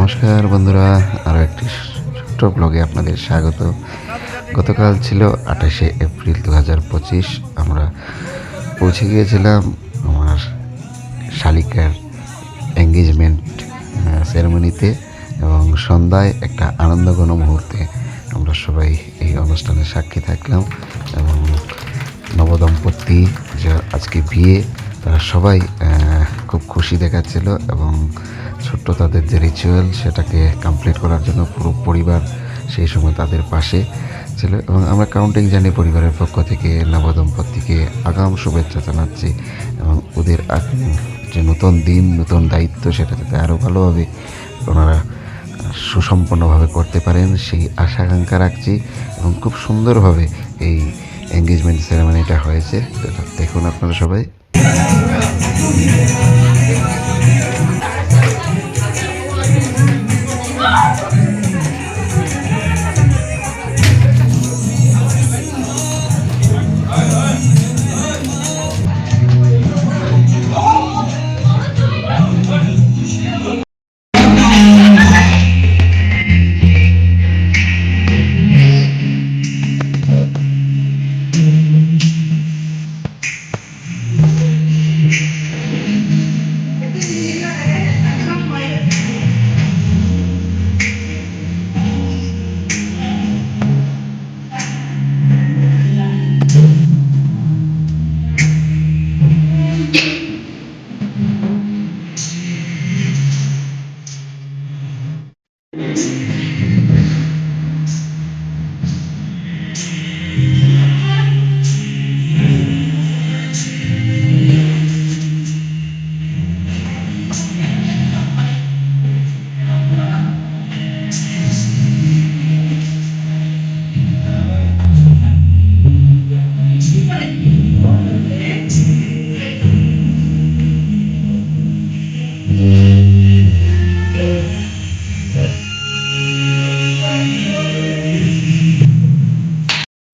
নমস্কার বন্ধুরা, আরও একটি ছোট্ট ব্লগে আপনাদের স্বাগত। গতকাল ছিল 28শে এপ্রিল 2025। আমরা পৌঁছে গিয়েছিলাম আমার শালিকার এঙ্গেজমেন্ট সেরেমনিতে এবং সন্ধ্যায় একটা আনন্দঘন মুহূর্তে আমরা সবাই এই অনুষ্ঠানের সাক্ষী থাকলাম। এবং নবদম্পতি যে আজকে বিয়ে, তারা সবাই খুব খুশি দেখাচ্ছিল এবং ছোট্ট তাদের যে রিচুয়াল সেটাকে কমপ্লিট করার জন্য পুরো পরিবার সেই সময় তাদের পাশে ছিল। এবং আমরা কাউন্টিং জানি পরিবারের পক্ষ থেকে নবদম্পতিকে আগাম শুভেচ্ছা জানাচ্ছি এবং ওদের যে নতুন দিন, নতুন দায়িত্ব, সেটা যাতে আরও ভালোভাবে ওনারা সুসম্পন্নভাবে করতে পারেন সেই আশা আকাঙ্ক্ষা রাখছি। এবং খুব সুন্দরভাবে এই এঙ্গেজমেন্ট সেরেমনিটা হয়েছে, সেটা দেখুন আপনারা সবাই।